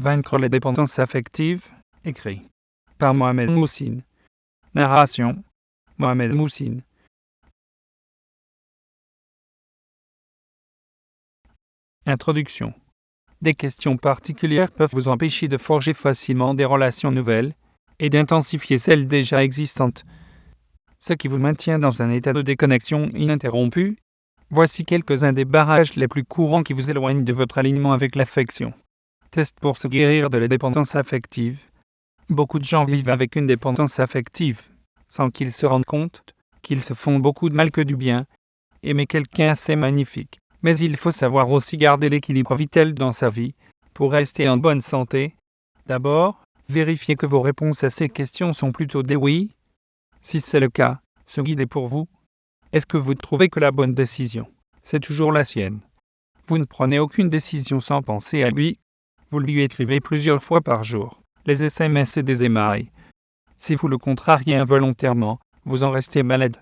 Vaincre les dépendances affectives, écrit par Mohamed Moussine. Narration, Mohamed Moussine. Introduction. Des questions particulières peuvent vous empêcher de forger facilement des relations nouvelles et d'intensifier celles déjà existantes. Ce qui vous maintient dans un état de déconnexion ininterrompu. Voici quelques-uns des barrages les plus courants qui vous éloignent de votre alignement avec l'affection. Test pour se guérir de la dépendance affective. Beaucoup de gens vivent avec une dépendance affective, sans qu'ils se rendent compte qu'ils se font beaucoup de mal que du bien. Aimer quelqu'un, c'est magnifique, mais il faut savoir aussi garder l'équilibre vital dans sa vie pour rester en bonne santé. D'abord, vérifiez que vos réponses à ces questions sont plutôt des oui. Si c'est le cas, se guidez pour vous. Est-ce que vous trouvez que la bonne décision, c'est toujours la sienne? Vous ne prenez aucune décision sans penser à lui. Vous lui écrivez plusieurs fois par jour. Les SMS et des émails. Si vous le contrariez involontairement, vous en restez malade.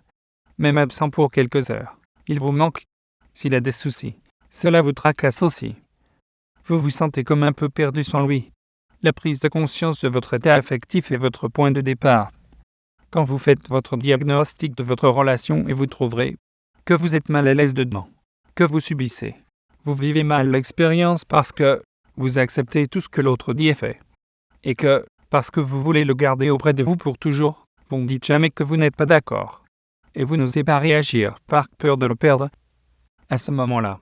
Même absent pour quelques heures. Il vous manque. S'il a des soucis, cela vous tracasse aussi. Vous vous sentez comme un peu perdu sans lui. La prise de conscience de votre état affectif est votre point de départ. Quand vous faites votre diagnostic de votre relation et vous trouverez que vous êtes mal à l'aise dedans, que vous subissez. Vous vivez mal l'expérience parce que vous acceptez tout ce que l'autre dit et fait. Et que, parce que vous voulez le garder auprès de vous pour toujours, vous ne dites jamais que vous n'êtes pas d'accord. Et vous n'osez pas réagir par peur de le perdre. À ce moment-là,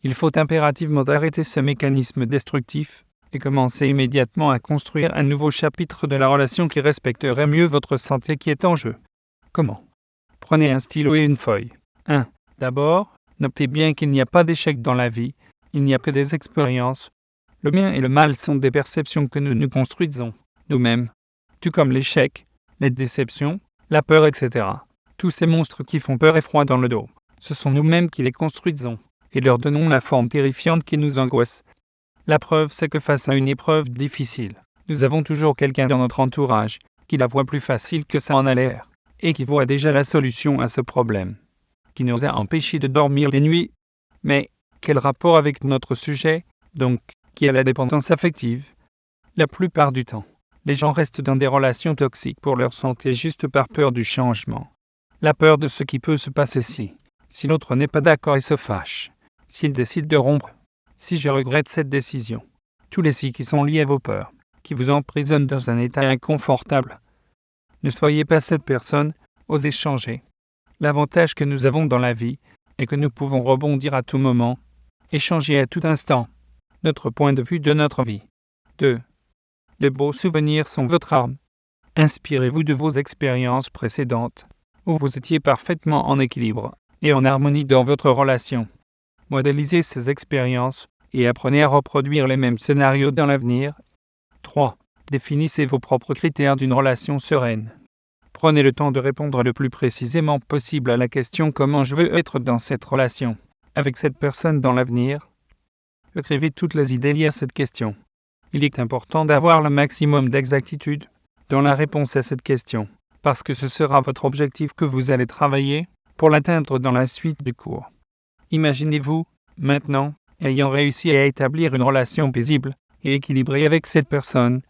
il faut impérativement arrêter ce mécanisme destructif et commencer immédiatement à construire un nouveau chapitre de la relation qui respecterait mieux votre santé qui est en jeu. Comment? Prenez un stylo et une feuille. 1. D'abord, notez bien qu'il n'y a pas d'échec dans la vie, il n'y a que des expériences. Le bien et le mal sont des perceptions que nous nous construisons nous-mêmes, tout comme l'échec, les déceptions, la peur, etc. Tous ces monstres qui font peur et froid dans le dos, ce sont nous-mêmes qui les construisons et leur donnons la forme terrifiante qui nous angoisse. La preuve, c'est que face à une épreuve difficile, nous avons toujours quelqu'un dans notre entourage qui la voit plus facile que ça en a l'air et qui voit déjà la solution à ce problème, qui nous a empêchés de dormir les nuits. Mais quel rapport avec notre sujet, donc, qui est la dépendance affective? La plupart du temps, les gens restent dans des relations toxiques pour leur santé juste par peur du changement. La peur de ce qui peut se passer si l'autre n'est pas d'accord et se fâche, s'il décide de rompre, si je regrette cette décision. Tous les si qui sont liés à vos peurs, qui vous emprisonnent dans un état inconfortable. Ne soyez pas cette personne, osez changer. L'avantage que nous avons dans la vie est que nous pouvons rebondir à tout moment et changer à tout instant notre point de vue de notre vie. 2. De beaux souvenirs sont votre arme. Inspirez-vous de vos expériences précédentes, où vous étiez parfaitement en équilibre et en harmonie dans votre relation. Modélisez ces expériences et apprenez à reproduire les mêmes scénarios dans l'avenir. 3. Définissez vos propres critères d'une relation sereine. Prenez le temps de répondre le plus précisément possible à la question « Comment je veux être dans cette relation, avec cette personne dans l'avenir ?» Écrivez toutes les idées liées à cette question. Il est important d'avoir le maximum d'exactitude dans la réponse à cette question, parce que ce sera votre objectif que vous allez travailler pour l'atteindre dans la suite du cours. Imaginez-vous, maintenant, ayant réussi à établir une relation paisible et équilibrée avec cette personne.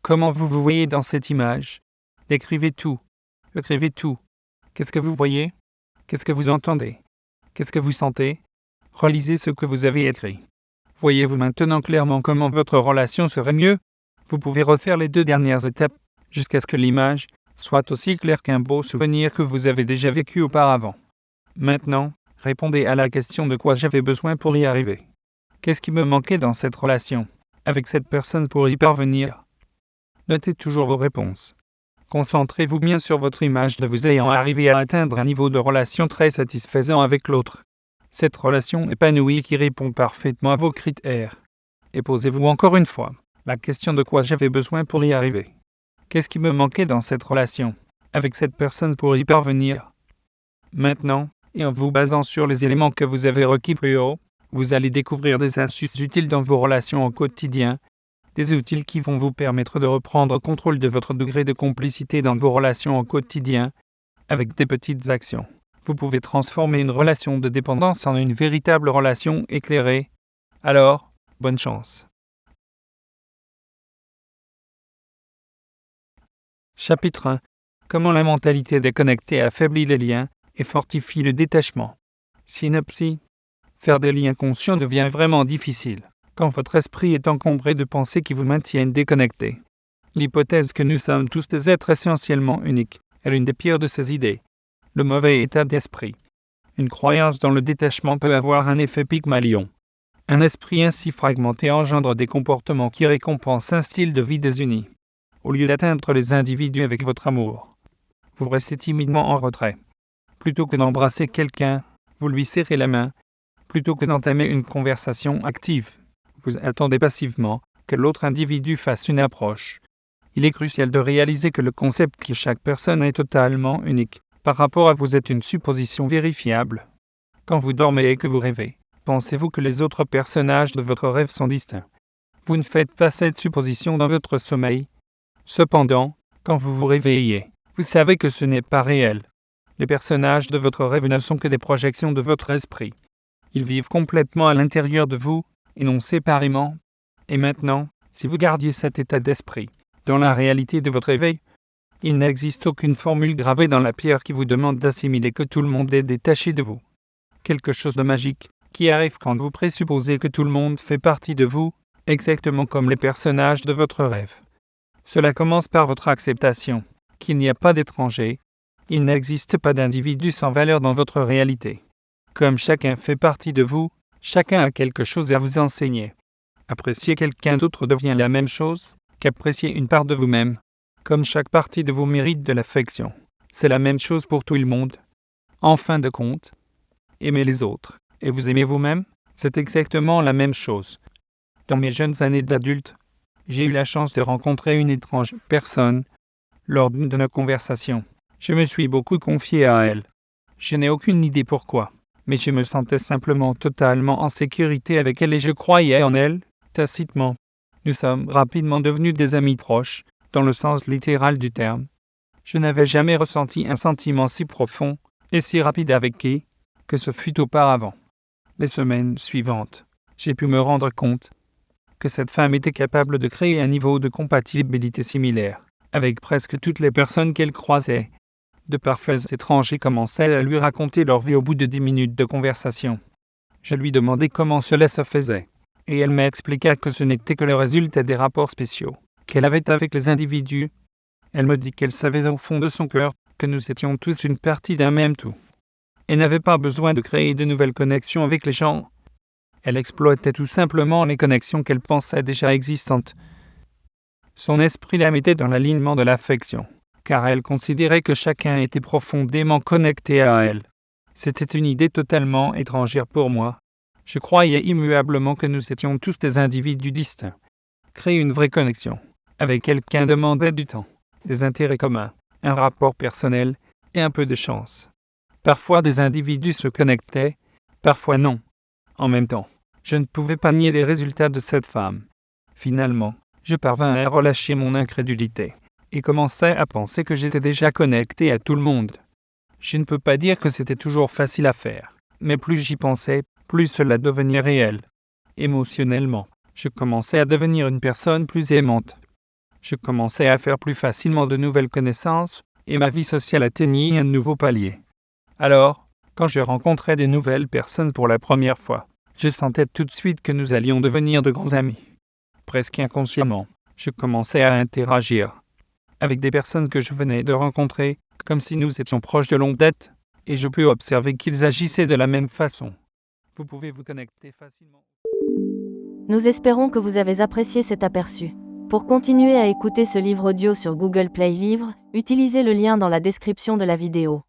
Comment vous vous voyez dans cette image? Décrivez tout. Écrivez tout. Qu'est-ce que vous voyez? Qu'est-ce que vous entendez? Qu'est-ce que vous sentez? Relisez ce que vous avez écrit. Voyez-vous maintenant clairement comment votre relation serait mieux? Vous pouvez refaire les 2 dernières étapes jusqu'à ce que l'image soit aussi claire qu'un beau souvenir que vous avez déjà vécu auparavant. Maintenant, répondez à la question de quoi j'avais besoin pour y arriver. Qu'est-ce qui me manquait dans cette relation, avec cette personne pour y parvenir? Notez toujours vos réponses. Concentrez-vous bien sur votre image de vous ayant arrivé à atteindre un niveau de relation très satisfaisant avec l'autre. Cette relation épanouie qui répond parfaitement à vos critères. Et posez-vous encore une fois la question de quoi j'avais besoin pour y arriver. Qu'est-ce qui me manquait dans cette relation, avec cette personne pour y parvenir? Maintenant, et en vous basant sur les éléments que vous avez requis plus haut, vous allez découvrir des astuces utiles dans vos relations au quotidien, des outils qui vont vous permettre de reprendre contrôle de votre degré de complicité dans vos relations au quotidien, avec des petites actions. Vous pouvez transformer une relation de dépendance en une véritable relation éclairée. Alors, bonne chance. Chapitre 1. Comment la mentalité déconnectée affaiblit les liens et fortifie le détachement. Synopsis. Faire des liens conscients devient vraiment difficile quand votre esprit est encombré de pensées qui vous maintiennent déconnecté. L'hypothèse que nous sommes tous des êtres essentiellement uniques est l'une des pires de ces idées. Le mauvais état d'esprit. Une croyance dans le détachement peut avoir un effet Pygmalion. Un esprit ainsi fragmenté engendre des comportements qui récompensent un style de vie désuni. Au lieu d'atteindre les individus avec votre amour, vous restez timidement en retrait. Plutôt que d'embrasser quelqu'un, vous lui serrez la main. Plutôt que d'entamer une conversation active, vous attendez passivement que l'autre individu fasse une approche. Il est crucial de réaliser que le concept que chaque personne est totalement unique par rapport à vous est une supposition vérifiable. Quand vous dormez et que vous rêvez, pensez-vous que les autres personnages de votre rêve sont distincts? Vous ne faites pas cette supposition dans votre sommeil. Cependant, quand vous vous réveillez, vous savez que ce n'est pas réel. Les personnages de votre rêve ne sont que des projections de votre esprit. Ils vivent complètement à l'intérieur de vous, et non séparément. Et maintenant, si vous gardiez cet état d'esprit, dans la réalité de votre éveil, il n'existe aucune formule gravée dans la pierre qui vous demande d'assimiler que tout le monde est détaché de vous. Quelque chose de magique, qui arrive quand vous présupposez que tout le monde fait partie de vous, exactement comme les personnages de votre rêve. Cela commence par votre acceptation, qu'il n'y a pas d'étrangers, il n'existe pas d'individu sans valeur dans votre réalité. Comme chacun fait partie de vous, chacun a quelque chose à vous enseigner. Apprécier quelqu'un d'autre devient la même chose qu'apprécier une part de vous-même. Comme chaque partie de vous mérite de l'affection, c'est la même chose pour tout le monde. En fin de compte, aimer les autres et vous aimer vous-même, c'est exactement la même chose. Dans mes jeunes années d'adulte, j'ai eu la chance de rencontrer une étrange personne lors d'une de nos conversations. Je me suis beaucoup confié à elle. Je n'ai aucune idée pourquoi, mais je me sentais simplement totalement en sécurité avec elle et je croyais en elle, tacitement. Nous sommes rapidement devenus des amis proches, dans le sens littéral du terme. Je n'avais jamais ressenti un sentiment si profond et si rapide avec elle que ce fut auparavant. Les semaines suivantes, j'ai pu me rendre compte que cette femme était capable de créer un niveau de compatibilité similaire avec presque toutes les personnes qu'elle croisait. De parfaits étrangers commençaient à lui raconter leur vie au bout de 10 minutes de conversation. Je lui demandai comment cela se faisait, et elle m'expliqua que ce n'était que le résultat des rapports spéciaux qu'elle avait avec les individus. Elle me dit qu'elle savait au fond de son cœur que nous étions tous une partie d'un même tout. Elle n'avait pas besoin de créer de nouvelles connexions avec les gens. Elle exploitait tout simplement les connexions qu'elle pensait déjà existantes. Son esprit la mettait dans l'alignement de l'affection, car elle considérait que chacun était profondément connecté à elle. C'était une idée totalement étrangère pour moi. Je croyais immuablement que nous étions tous des individus distincts. Créer une vraie connexion avec quelqu'un demandait du temps, des intérêts communs, un rapport personnel et un peu de chance. Parfois des individus se connectaient, parfois non. En même temps, je ne pouvais pas nier les résultats de cette femme. Finalement, je parvins à relâcher mon incrédulité et commençai à penser que j'étais déjà connecté à tout le monde. Je ne peux pas dire que c'était toujours facile à faire, mais plus j'y pensais, plus cela devenait réel. Émotionnellement, je commençais à devenir une personne plus aimante. Je commençais à faire plus facilement de nouvelles connaissances et ma vie sociale atteignit un nouveau palier. Alors, quand je rencontrais de nouvelles personnes pour la première fois, je sentais tout de suite que nous allions devenir de grands amis. Presque inconsciemment, je commençais à interagir avec des personnes que je venais de rencontrer, comme si nous étions proches de longue date, et je peux observer qu'ils agissaient de la même façon. Vous pouvez vous connecter facilement. Nous espérons que vous avez apprécié cet aperçu. Pour continuer à écouter ce livre audio sur Google Play Livres, utilisez le lien dans la description de la vidéo.